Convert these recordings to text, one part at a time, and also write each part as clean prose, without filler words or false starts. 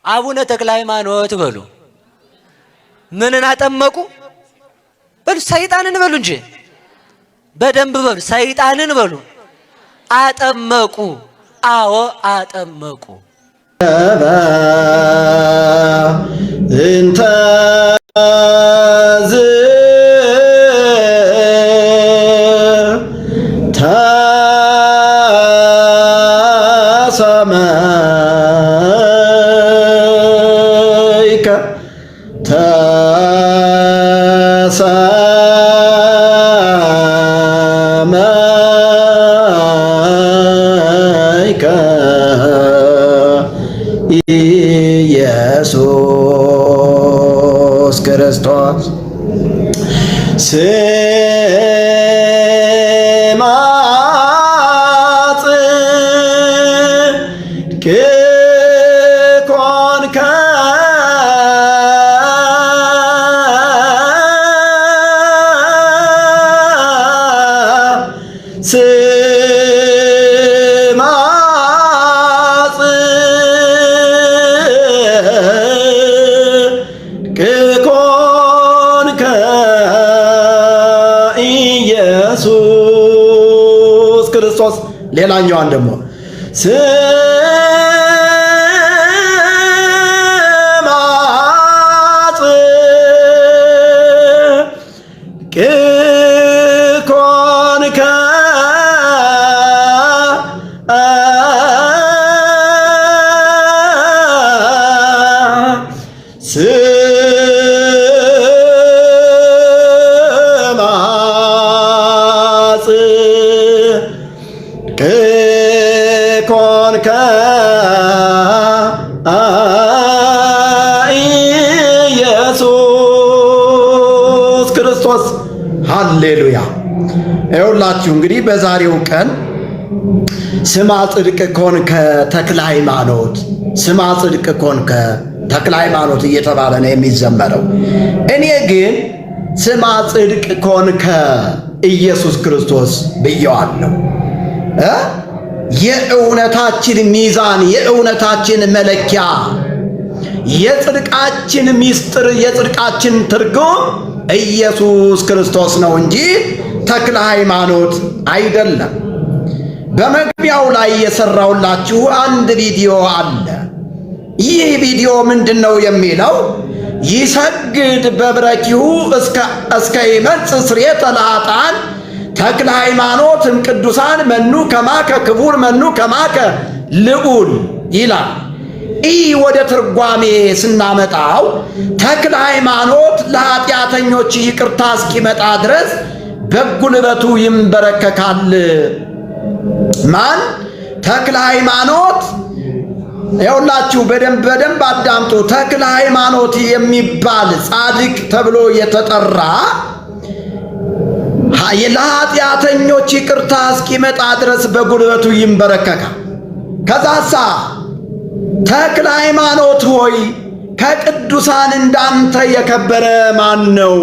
አቡነ ተክለ ሃይማኖት በሉ። ምንን አጠመቁ በሉ? ሰይጣንን በሉ እንጂ በደንብ በሉ። ሰይጣንን በሉ አጠመቁ። አዎ አጠመቁ። እንተ ኢየሱስ ክርስቶስ ስማ ጽድቅ ኮንከ ኢየሱስ ክርስቶስ ሌላኛዋን ደግሞ ስማ ጽድቅ ኮንከ ኮንከ ኢየሱስ ክርስቶስ ሃሌሉያ። ይኸውላችሁ እንግዲህ በዛሬው ቀን ስማ ጽድቅ ኮንከ ተክለ ሃይማኖት፣ ስማ ጽድቅ ኮንከ ተክለ ሃይማኖት እየተባለ ነው የሚዘመረው። እኔ ግን ስማ ጽድቅ ኮንከ ኢየሱስ ክርስቶስ ብየዋለሁ። የእውነታችን ሚዛን፣ የእውነታችን መለኪያ፣ የጽድቃችን ምስጢር፣ የጽድቃችን ትርጉም ኢየሱስ ክርስቶስ ነው እንጂ ተክለ ሃይማኖት አይደለም። በመግቢያው ላይ የሰራውላችሁ አንድ ቪዲዮ አለ። ይህ ቪዲዮ ምንድነው የሚለው? ይሰግድ በብረኪሁ እስከ ይመጽእ ስርየተ ለኃጥአን ተክለ ሃይማኖት እምቅዱሳን መኑ ከማከ ክቡር መኑ ከማከ ልዑል ይላል። ይህ ወደ ትርጓሜ ስናመጣው ተክለ ሃይማኖት ለኃጢአተኞች ይቅርታ እስኪመጣ ድረስ በጉልበቱ ይንበረከካል። ማን? ተክለ ሃይማኖት። ይኸውላችሁ በደንብ አዳምጡ። ተክለ ሃይማኖት የሚባል ጻድቅ ተብሎ የተጠራ ለኃጢአተኞች ይቅርታ እስኪመጣ ድረስ በጉልበቱ ይንበረከካል። ከዛሳ ተክለ ሃይማኖት ሆይ ከቅዱሳን እንዳንተ የከበረ ማን ነው?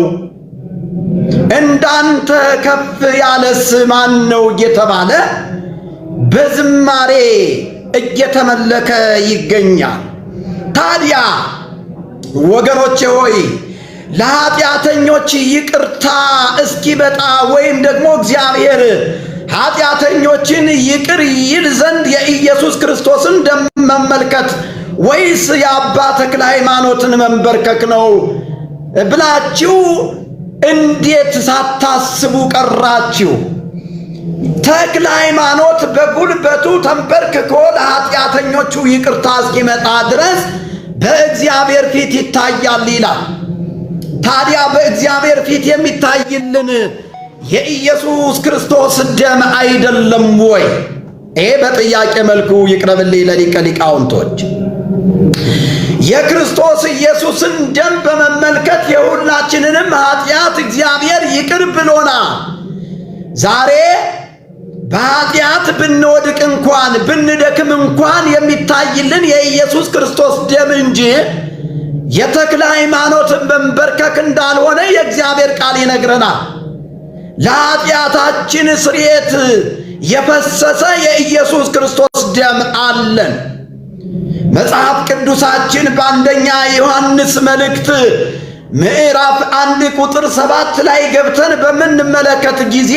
እንዳንተ ከፍ ያለስ ማን ነው? እየተባለ በዝማሬ እየተመለከ ይገኛል። ታዲያ ወገኖቼ ሆይ ለኃጢአተኞች ይቅርታ እስኪመጣ ወይም ደግሞ እግዚአብሔር ኃጢአተኞችን ይቅር ይል ዘንድ የኢየሱስ ክርስቶስን ደም መመልከት ወይስ የአባ ተክለ ሃይማኖትን መንበርከክ ነው ብላችሁ እንዴት ሳታስቡ ቀራችሁ? ተክለ ሃይማኖት በጉልበቱ ተንበርክኮ ለኃጢአተኞቹ ይቅርታ እስኪመጣ ድረስ በእግዚአብሔር ፊት ይታያል ይላል። ታዲያ በእግዚአብሔር ፊት የሚታይልን የኢየሱስ ክርስቶስ ደም አይደለም ወይ? ይሄ በጥያቄ መልኩ ይቅረብልኝ ለሊቀ ሊቃውንቶች። የክርስቶስ ኢየሱስን ደም በመመልከት የሁላችንንም ኃጢአት እግዚአብሔር ይቅር ብሎና ዛሬ በኃጢአት ብንወድቅ እንኳን ብንደክም እንኳን የሚታይልን የኢየሱስ ክርስቶስ ደም እንጂ የተክለ ሃይማኖትን መንበርከክ እንዳልሆነ የእግዚአብሔር ቃል ይነግረናል። ለኃጢአታችን ስርየት የፈሰሰ የኢየሱስ ክርስቶስ ደም አለን። መጽሐፍ ቅዱሳችን በአንደኛ ዮሐንስ መልእክት ምዕራፍ 1 ቁጥር 7 ላይ ገብተን በምንመለከት ጊዜ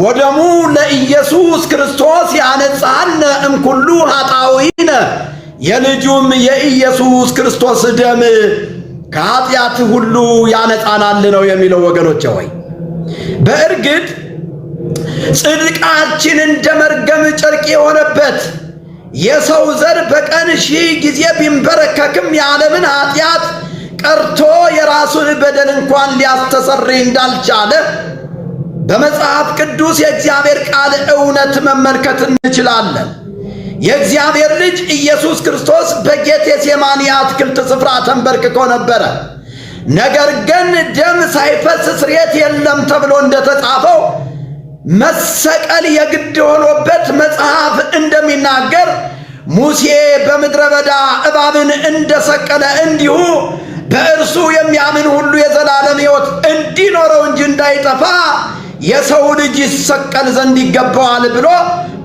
ወደሙ ለኢየሱስ ክርስቶስ ያነጻነ እምኩሉ ኃጣውኢነ የልጁም የኢየሱስ ክርስቶስ ደም ከኃጢአት ሁሉ ያነጻናል ነው የሚለው። ወገኖቼ ሆይ በእርግጥ ጽድቃችን እንደ መርገም ጨርቅ የሆነበት የሰው ዘር በቀን 1000 ጊዜ ቢንበረከክም የዓለምን ኃጢአት ቀርቶ የራሱን በደል እንኳን ሊያስተሰርይ እንዳልቻለ በመጽሐፍ ቅዱስ የእግዚአብሔር ቃል እውነት መመልከት እንችላለን። የእግዚአብሔር ልጅ ኢየሱስ ክርስቶስ በጌቴሴማኒ አትክልት ስፍራ ተንበርክኮ ነበረ። ነገር ግን ደም ሳይፈስ ስርየት የለም ተብሎ እንደተጻፈው መሰቀል የግድ ሆኖበት መጽሐፍ እንደሚናገር ሙሴ በምድረ በዳ እባብን እንደሰቀለ እንዲሁ በእርሱ የሚያምን ሁሉ የዘላለም ሕይወት እንዲኖረው እንጂ እንዳይጠፋ የሰው ልጅ ይሰቀል ዘንድ ይገባዋል ብሎ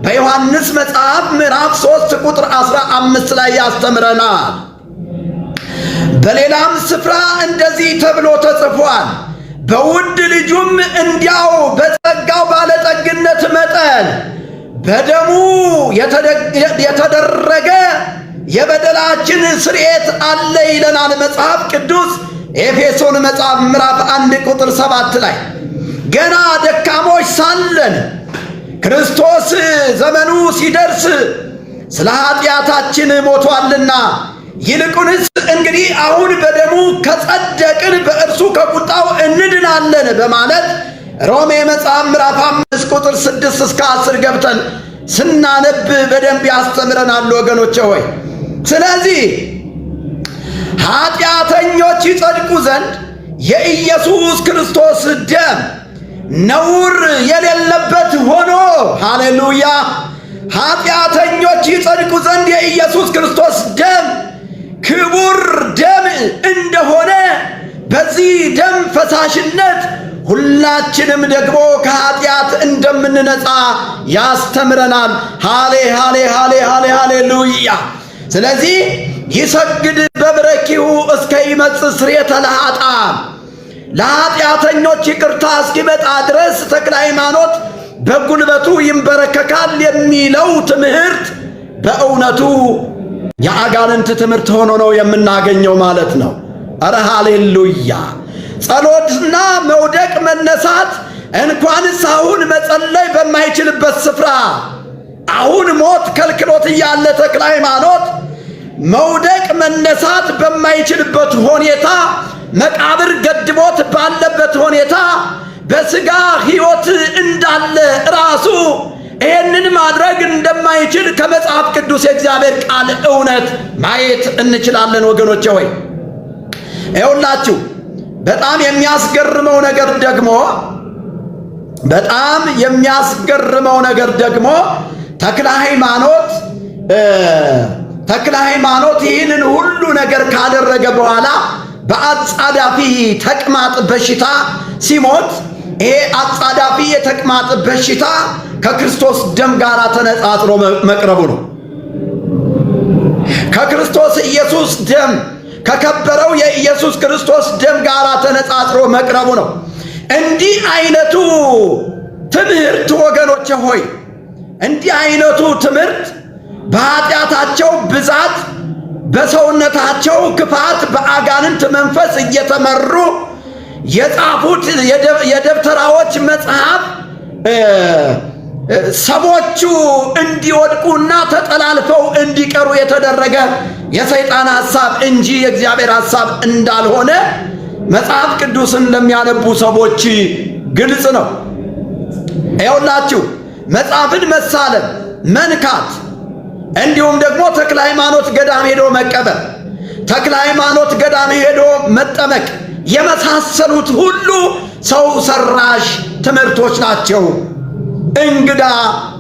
በዮሐንስ መጽሐፍ ምዕራፍ 3 ቁጥር 15 ላይ ያስተምረናል። በሌላም ስፍራ እንደዚህ ተብሎ ተጽፏል። በውድ ልጁም እንዲያው በጸጋው ባለጠግነት መጠን በደሙ የተደረገ የበደላችን ስርየት አለ ይለናል መጽሐፍ ቅዱስ ኤፌሶን መጽሐፍ ምዕራፍ 1 ቁጥር 7 ላይ ገና ደካሞች ሳለን ክርስቶስ ዘመኑ ሲደርስ ስለ ኃጢአታችን ሞቷልና ይልቁንስ እንግዲህ አሁን በደሙ ከጸደቅን በእርሱ ከቁጣው እንድናለን በማለት ሮሜ መጽሐፍ ምዕራፍ 5 ቁጥር 6 እስከ 10 ገብተን ስናነብ በደንብ ያስተምረናል ወገኖቼ ሆይ። ስለዚህ ኃጢአተኞች ይጸድቁ ዘንድ የኢየሱስ ክርስቶስ ደም ነውር የሌለበት ሆኖ ሃሌሉያ፣ ኃጢአተኞች ይጸድቁ ዘንድ የኢየሱስ ክርስቶስ ደም ክቡር ደም እንደሆነ በዚህ ደም ፈሳሽነት ሁላችንም ደግሞ ከኃጢአት እንደምንነጻ ያስተምረናል። ሃሌሉያ። ስለዚህ ይሰግድ በብረኪሁ እስከ ይመጽእ ስርየተ ለኃጥአን ለኃጢአተኞች ይቅርታ እስኪመጣ ድረስ ተክለ ሃይማኖት በጉልበቱ ይንበረከካል የሚለው ትምህርት በእውነቱ የአጋንንት ትምህርት ሆኖ ነው የምናገኘው ማለት ነው። አረ ሃሌሉያ። ጸሎትና መውደቅ መነሳት እንኳንስ አሁን መጸለይ በማይችልበት ስፍራ አሁን ሞት ከልክሎት እያለ ተክለ ሃይማኖት መውደቅ መነሳት በማይችልበት ሁኔታ መቃብር ገድቦት ባለበት ሁኔታ በሥጋ ሕይወት እንዳለ ራሱ ይህንን ማድረግ እንደማይችል ከመጽሐፍ ቅዱስ የእግዚአብሔር ቃል እውነት ማየት እንችላለን ወገኖቼ ሆይ። ይኸውላችሁ በጣም የሚያስገርመው ነገር ደግሞ ተክለ ሃይማኖት ይህንን ሁሉ ነገር ካደረገ በኋላ በአጻዳፊ ተቅማጥ በሽታ ሲሞት ይሄ አጻዳፊ የተቅማጥ በሽታ ከክርስቶስ ደም ጋር ተነጻጽሮ መቅረቡ ነው። ከክርስቶስ ኢየሱስ ደም ከከበረው የኢየሱስ ክርስቶስ ደም ጋር ተነጻጽሮ መቅረቡ ነው። እንዲህ አይነቱ ትምህርት ወገኖቼ ሆይ እንዲህ አይነቱ ትምህርት በኃጢአታቸው ብዛት በሰውነታቸው ክፋት በአጋንንት መንፈስ እየተመሩ የጻፉት የደብተራዎች መጽሐፍ ሰዎቹ እንዲወድቁና ተጠላልፈው እንዲቀሩ የተደረገ የሰይጣን ሐሳብ እንጂ የእግዚአብሔር ሐሳብ እንዳልሆነ መጽሐፍ ቅዱስን ለሚያነቡ ሰዎች ግልጽ ነው። ይኸውላችሁ መጽሐፍን መሳለም፣ መንካት እንዲሁም ደግሞ ተክለ ሃይማኖት ገዳም ሄዶ መቀበር፣ ተክለ ሃይማኖት ገዳም ሄዶ መጠመቅ የመሳሰሉት ሁሉ ሰው ሰራሽ ትምህርቶች ናቸው፣ እንግዳ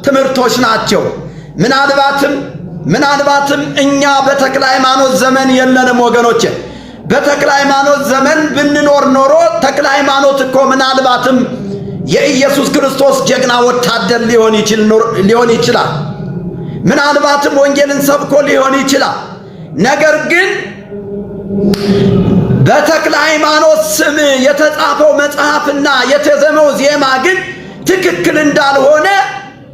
ትምህርቶች ናቸው። ምናልባትም እኛ በተክለ ሃይማኖት ዘመን የለንም ወገኖቼ። በተክለ ሃይማኖት ዘመን ብንኖር ኖሮ ተክለ ሃይማኖት እኮ ምናልባትም የኢየሱስ ክርስቶስ ጀግና ወታደር ሊሆን ይችላል። ምናልባትም ወንጌልን ሰብኮ ሊሆን ይችላል። ነገር ግን በተክለ ሃይማኖት ስም የተጻፈው መጽሐፍና የተዘመው ዜማ ግን ትክክል እንዳልሆነ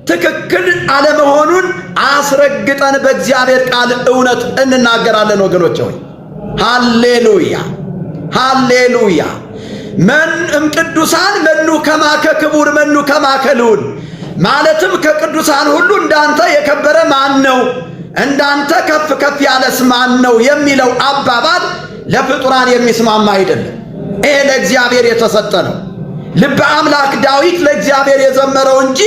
ትክክል አለመሆኑን አስረግጠን በእግዚአብሔር ቃል እውነት እንናገራለን ወገኖች ሆይ። ሃሌሉያ ሃሌሉያ። ቅዱሳን መኑ ከማከ ክቡር መኑ ከማከ ልዑል፣ ማለትም ከቅዱሳን ሁሉ እንዳንተ የከበረ ማን ነው? እንዳንተ ከፍ ከፍ ያለስ ማን ነው? የሚለው አባባል ለፍጡራን የሚስማማ አይደለም። ይሄ ለእግዚአብሔር የተሰጠ ነው። ልበ አምላክ ዳዊት ለእግዚአብሔር የዘመረው እንጂ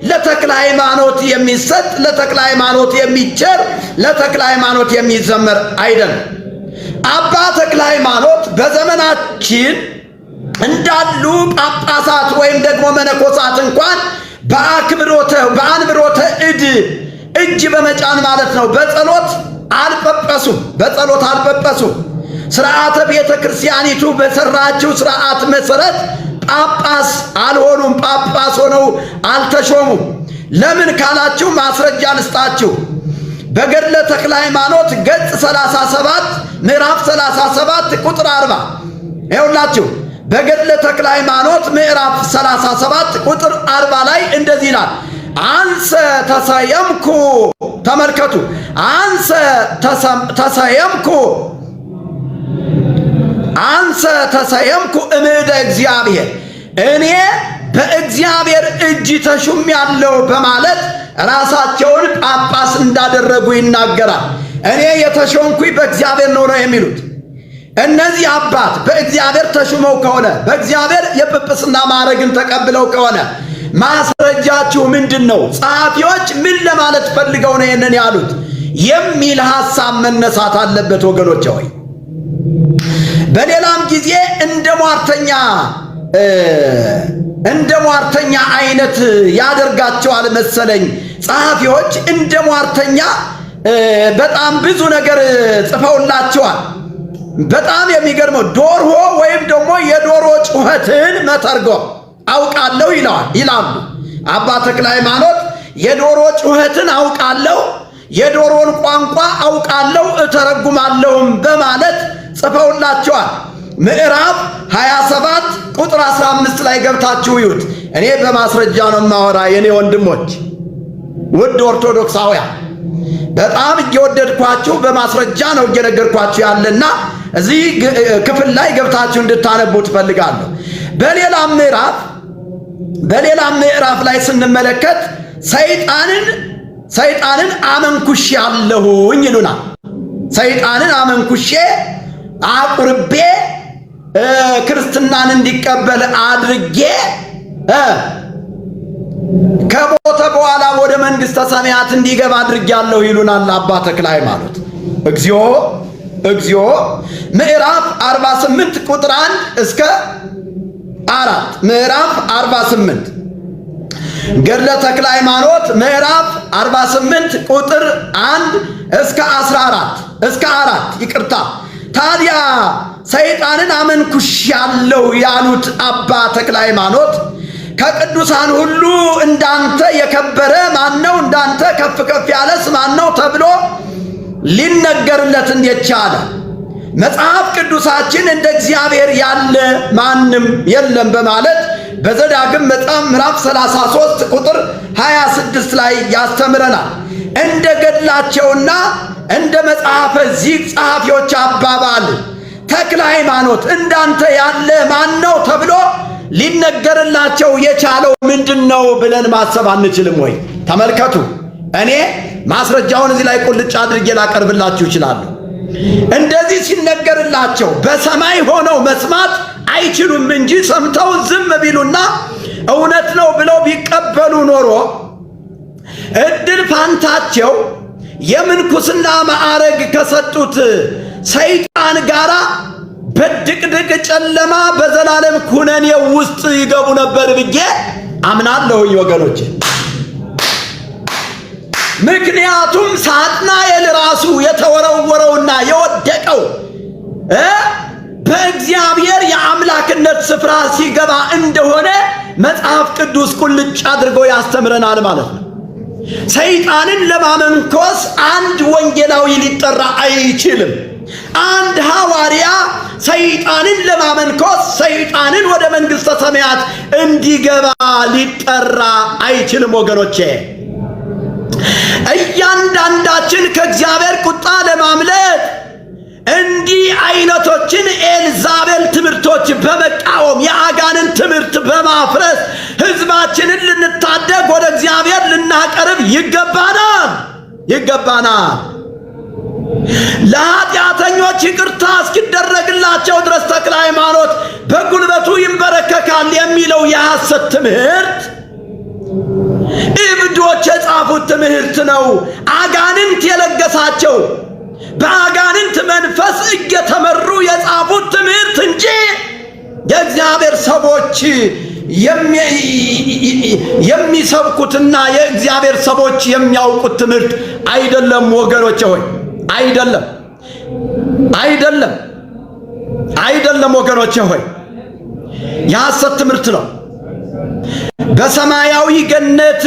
ለተክለ ሃይማኖት የሚሰጥ ለተክለ ሃይማኖት የሚቸር ለተክለ ሃይማኖት የሚዘመር አይደለም። አባ ተክለ ሃይማኖት በዘመናችን እንዳሉ ጳጳሳት ወይም ደግሞ መነኮሳት እንኳን በአንብሮተ እጅ በመጫን ማለት ነው በጸሎት አልጳጳሱም። ሥርዓተ ቤተ ክርስቲያኒቱ በሰራችው ሥርዓት መሠረት ጳጳስ አልሆኑም። ጳጳስ ሆነው አልተሾሙም። ለምን ካላችሁ ማስረጃ ልስጣችሁ። በገድለ ተክለ ሃይማኖት ገጽ 37 ምዕራፍ 37 ቁጥር 40 ይኸውላችሁ። በገድለ ተክለ ሃይማኖት ምዕራፍ 37 ቁጥር 40 ላይ እንደዚህ ይላል፣ አንሰ ተሰየምኩ። ተመልከቱ፣ አንሰ ተሰየምኩ እምእደ እግዚአብሔር፣ እኔ በእግዚአብሔር እጅ ተሹሜአለሁ በማለት ራሳቸውን ጳጳስ እንዳደረጉ ይናገራል። እኔ የተሾምኩኝ በእግዚአብሔር ነው የሚሉት እነዚህ አባት በእግዚአብሔር ተሹመው ከሆነ በእግዚአብሔር የጵጵስና ማዕረግን ተቀብለው ከሆነ ማስረጃችሁ ምንድን ነው? ጸሐፊዎች ምን ለማለት ፈልገው ነው ይህንን ያሉት የሚል ሐሳብ መነሳት አለበት ወገኖች ሆይ። በሌላም ጊዜ እንደ ሟርተኛ አይነት ያደርጋቸዋል መሰለኝ ጸሐፊዎች። እንደ ሟርተኛ በጣም ብዙ ነገር ጽፈውላቸዋል። በጣም የሚገርመው ዶሮ ወይም ደግሞ የዶሮ ጩኸትን መተርጎም አውቃለሁ ይላሉ አባ ተክለ ሃይማኖት። የዶሮ ጩኸትን አውቃለሁ፣ የዶሮን ቋንቋ አውቃለሁ እተረጉማለሁም በማለት ጽፈውላቸዋል። ምዕራፍ 27 ቁጥር 15 ላይ ገብታችሁ ይዩት። እኔ በማስረጃ ነው የማወራ የኔ ወንድሞች፣ ውድ ኦርቶዶክሳውያን፣ በጣም እየወደድኳችሁ በማስረጃ ነው እየነገርኳችሁ ያለና እዚህ ክፍል ላይ ገብታችሁ እንድታነቡ ትፈልጋለሁ። በሌላም ምዕራፍ ላይ ስንመለከት ሰይጣንን አመንኩሼ አለሁኝ ይሉናል። ሰይጣንን አመንኩሼ አቁርቤ ክርስትናን እንዲቀበል አድርጌ ከሞተ በኋላ ወደ መንግሥተ ሰማያት እንዲገባ አድርጌያለሁ ይሉናል አባ ተክለ ሃይማኖት። እግዚኦ ምዕራፍ 48 ቁጥር 1 እስከ 4 ምዕራፍ 48 ገድለ ተክለ ሃይማኖት ምዕራፍ 48 ቁጥር 1 እስከ 14 እስከ 4 ይቅርታ። ታዲያ ሰይጣንን አመንኩሼአለሁ ያሉት አባ ተክለ ሃይማኖት ከቅዱሳን ሁሉ እንዳንተ የከበረ ማነው? እንዳንተ ከፍ ከፍ ያለስ ማነው? ተብሎ ሊነገርለት እንዴት ቻለ? መጽሐፍ ቅዱሳችን እንደ እግዚአብሔር ያለ ማንም የለም በማለት በዘዳግም መጽሐፍ ምዕራፍ 33 ቁጥር 26 ላይ ያስተምረናል። እንደ ገድላቸውና እንደ መጽሐፈ ዚቅ ጸሐፊዎች አባባል ተክለ ሃይማኖት እንዳንተ ያለ ማን ነው ተብሎ ሊነገርላቸው የቻለው ምንድነው ብለን ማሰብ አንችልም ወይ? ተመልከቱ። እኔ ማስረጃውን እዚህ ላይ ቁልጭ አድርጌ ላቀርብላችሁ እችላለሁ። እንደዚህ ሲነገርላቸው በሰማይ ሆነው መስማት አይችሉም እንጂ ሰምተው ዝም ቢሉና እውነት ነው ብለው ቢቀበሉ ኖሮ እድል ፋንታቸው የምንኩስና ማዕረግ ከሰጡት ሰይጣን ጋራ በድቅድቅ ጨለማ በዘላለም ኩነኔ ውስጥ ይገቡ ነበር ብዬ አምናለሁኝ ወገኖቼ። ምክንያቱም ሳጥናኤል ራሱ የተወረወረውና የወደቀው በእግዚአብሔር የአምላክነት ስፍራ ሲገባ እንደሆነ መጽሐፍ ቅዱስ ቁልጭ አድርጎ ያስተምረናል ማለት ነው። ሰይጣንን ለማመንኮስ አንድ ወንጌላዊ ሊጠራ አይችልም። አንድ ሐዋርያ ሰይጣንን ለማመንኮስ ሰይጣንን ወደ መንግሥተ ሰማያት እንዲገባ ሊጠራ አይችልም። ወገኖቼ እያንዳንዳችን ከእግዚአብሔር ቁጣ ለማምለጥ እንዲህ አይነቶችን ኤልዛቤል ትምህርቶች በመቃወም የአጋንን ትምህርት በማፍረስ ሕዝባችንን ልንታደግ ወደ እግዚአብሔር ልናቀርብ ይገባናል። ለኃጢአተኞች ይቅርታ እስኪደረግላቸው ድረስ ተክለ ሃይማኖት በጉልበቱ ይንበረከካል የሚለው የሐሰት ትምህርት እብዶች የጻፉት ትምህርት ነው። አጋንንት የለገሳቸው በአጋንንት መንፈስ እየተመሩ የጻፉት ትምህርት እንጂ የእግዚአብሔር ሰዎች የሚሰብኩትና የእግዚአብሔር ሰዎች የሚያውቁት ትምህርት አይደለም። ወገኖቼ ሆይ አይደለም ወገኖቼ ሆይ የሐሰት ትምህርት ነው። በሰማያዊ ገነት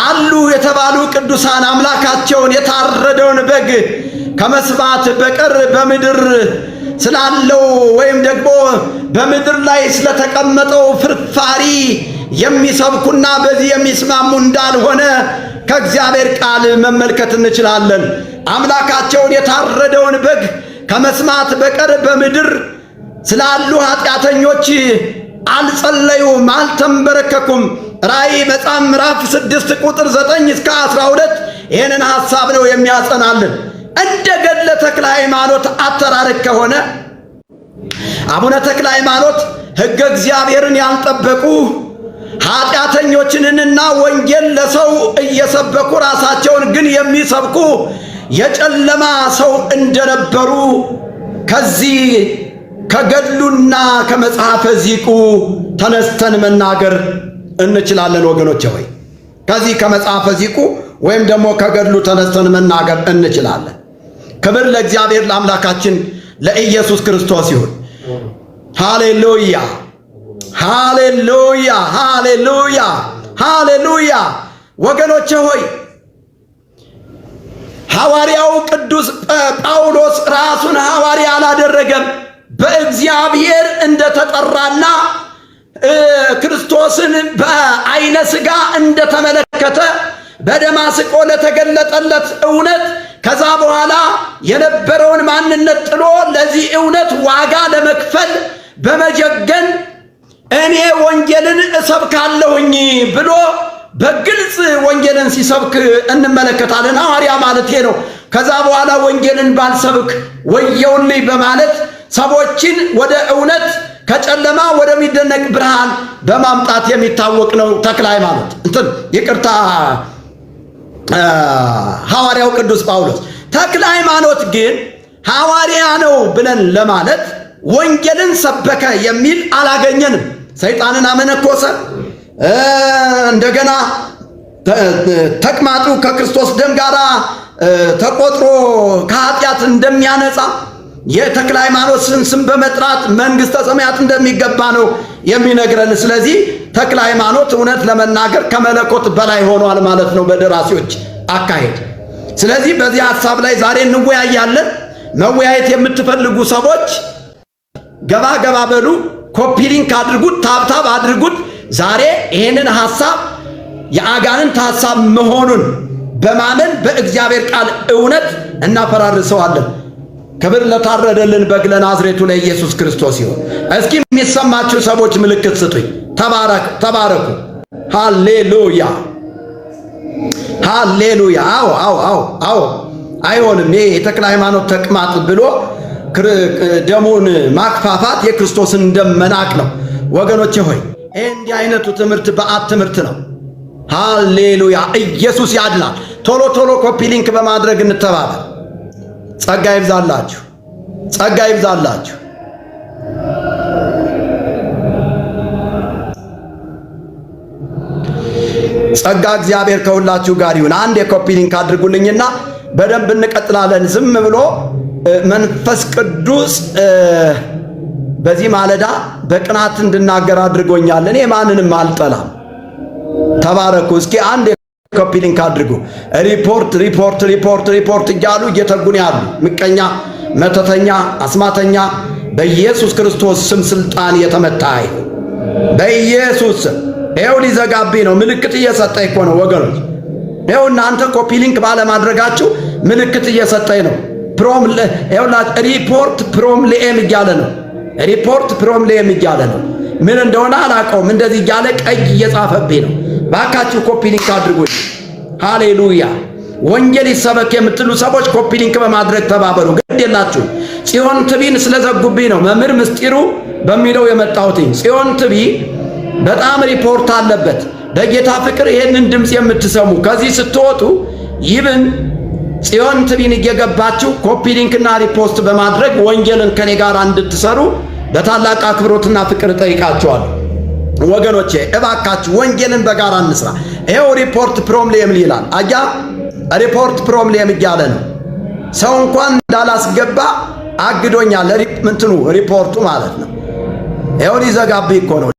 አሉ የተባሉ ቅዱሳን አምላካቸውን የታረደውን በግ ከመስማት በቀር በምድር ስላለው ወይም ደግሞ በምድር ላይ ስለተቀመጠው ፍርፋሪ የሚሰብኩና በዚህ የሚስማሙ እንዳልሆነ ከእግዚአብሔር ቃል መመልከት እንችላለን። አምላካቸውን የታረደውን በግ ከመስማት በቀር በምድር ስላሉ ኃጢአተኞች አልጸለዩም፣ አልተንበረከኩም። ራእይ መጽሐፍ ምዕራፍ 6 ቁጥር 9 እስከ 12 ይህንን ሐሳብ ነው የሚያጸናልን። እንደ ገድለ ተክለ ሃይማኖት አተራረክ ከሆነ አቡነ ተክለ ሃይማኖት ሕገ እግዚአብሔርን ያልጠበቁ ኃጢአተኞችንና ወንጌል ለሰው እየሰበኩ ራሳቸውን ግን የሚሰብኩ የጨለማ ሰው እንደነበሩ ከዚህ ከገድሉና ከመጽሐፈ ዚቁ ተነስተን መናገር እንችላለን። ወገኖቼ ሆይ ከዚህ ከመጽሐፈ ዚቁ ወይም ደግሞ ከገድሉ ተነስተን መናገር እንችላለን። ክብር ለእግዚአብሔር ለአምላካችን ለኢየሱስ ክርስቶስ ይሁን። ሃሌሉያ ሃሌሉያ ሃሌሉያ ሃሌሉያ። ወገኖቼ ሆይ ሐዋርያው ቅዱስ ጳውሎስ ራሱን ሐዋርያ አላደረገም። በእግዚአብሔር እንደተጠራና ክርስቶስን በዓይነ ሥጋ እንደተመለከተ በደማስቆ ለተገለጠለት እውነት ከዛ በኋላ የነበረውን ማንነት ጥሎ ለዚህ እውነት ዋጋ ለመክፈል በመጀገን እኔ ወንጌልን እሰብካለሁኝ ብሎ በግልጽ ወንጌልን ሲሰብክ እንመለከታለን። ሐዋርያ ማለት ነው። ከዛ በኋላ ወንጌልን ባልሰብክ ወየውልኝ በማለት ሰዎችን ወደ እውነት ከጨለማ ወደሚደነቅ ብርሃን በማምጣት የሚታወቅ ነው ተክለ ሃይማኖት። ይቅርታ ሐዋርያው ቅዱስ ጳውሎስ። ተክለ ሃይማኖት ግን ሐዋርያ ነው ብለን ለማለት ወንጌልን ሰበከ የሚል አላገኘንም። ሰይጣንን አመነኮሰ፣ እንደገና ተቅማጡ ከክርስቶስ ደም ጋር ተቆጥሮ ከኃጢአት እንደሚያነጻ የተክለ ሃይማኖትን ስም በመጥራት መንግሥተ ሰማያት እንደሚገባ ነው የሚነግረን። ስለዚህ ተክለ ሃይማኖት እውነት ለመናገር ከመለኮት በላይ ሆኗል ማለት ነው በደራሲዎች አካሄድ። ስለዚህ በዚህ ሐሳብ ላይ ዛሬ እንወያያለን። መወያየት የምትፈልጉ ሰዎች ገባ ገባ በሉ፣ ኮፒ ሊንክ አድርጉት፣ ታብታብ አድርጉት። ዛሬ ይሄንን ሐሳብ የአጋንንት ሐሳብ መሆኑን በማመን በእግዚአብሔር ቃል እውነት እናፈራርሰዋለን። ክብር ለታረደልን በግ ለናዝሬቱ ለኢየሱስ ክርስቶስ ይሁን። እስኪ የሚሰማችሁ ሰዎች ምልክት ስጡኝ። ተባረኩ። ሃሌሉያ ሃሌሉያ። አዎ አይሆንም። ይሄ የተክለ ሃይማኖት ተቅማጥ ብሎ ደሙን ማክፋፋት የክርስቶስን ደም መናቅ ነው። ወገኖቼ ሆይ እንዲህ አይነቱ ትምህርት በአት ትምህርት ነው። ሃሌሉያ። ኢየሱስ ያድናል። ቶሎ ቶሎ ኮፒ ሊንክ በማድረግ እንተባበር። ጸጋ ይብዛላችሁ፣ ጸጋ ይብዛላችሁ። ጸጋ እግዚአብሔር ከሁላችሁ ጋር ይሁን። አንድ የኮፒ ሊንክ አድርጉልኝና በደንብ እንቀጥላለን። ዝም ብሎ መንፈስ ቅዱስ በዚህ ማለዳ በቅናት እንድናገር አድርጎኛል። እኔ ማንንም አልጠላም። ተባረኩ። እስኪ አንድ ኮፒ ሊንክ አድርጉ። ሪፖርት እያሉ እየተጉን ያሉ ምቀኛ፣ መተተኛ፣ አስማተኛ በኢየሱስ ክርስቶስ ስም ስልጣን የተመታ ይሁን። በኢየሱስ ስም ይኸው ሊዘጋብኝ ነው። ምልክት እየሰጠኝ እኮ ነው ወገኖች። ይኸው እናንተ ኮፒ ሊንክ ባለማድረጋችሁ ምልክት እየሰጠኝ ነው። ሪፖርት ፕሮምሌም እያለ ነው። ሪፖርት ፕሮምሌም እያለ ነው። ምን እንደሆነ አላውቀውም። እንደዚህ እያለ ቀይ እየጻፈብኝ ነው። ባካችሁ ኮፒ ሊንክ አድርጉኝ። ሃሌሉያ። ወንጌል ይሰበክ የምትሉ ሰዎች ኮፒ ሊንክ በማድረግ ተባበሩ። ግድ የላችሁ። ጽዮን ትቢን ስለዘጉብኝ ነው መምህር ምስጢሩ በሚለው የመጣሁትኝ። ጽዮን ትቢ በጣም ሪፖርት አለበት። በጌታ ፍቅር ይሄንን ድምፅ የምትሰሙ ከዚህ ስትወጡ ይብን ጽዮን ትቢን እየገባችሁ ኮፒ ሊንክና ሪፖስት በማድረግ ወንጌልን ከኔ ጋር እንድትሰሩ በታላቅ አክብሮትና ፍቅር ጠይቃችኋለሁ። ወገኖቼ እባካችሁ ወንጌልን በጋራ እንስራ። ይሄው ሪፖርት ፕሮምሌም ይላል። አያ ሪፖርት ፕሮምሌም እያለ ነው። ሰው እንኳን እንዳላስገባ አግዶኛል። ሪፖርቱ ማለት ነው። ይሄው ሊዘጋብኝ እኮ ነው።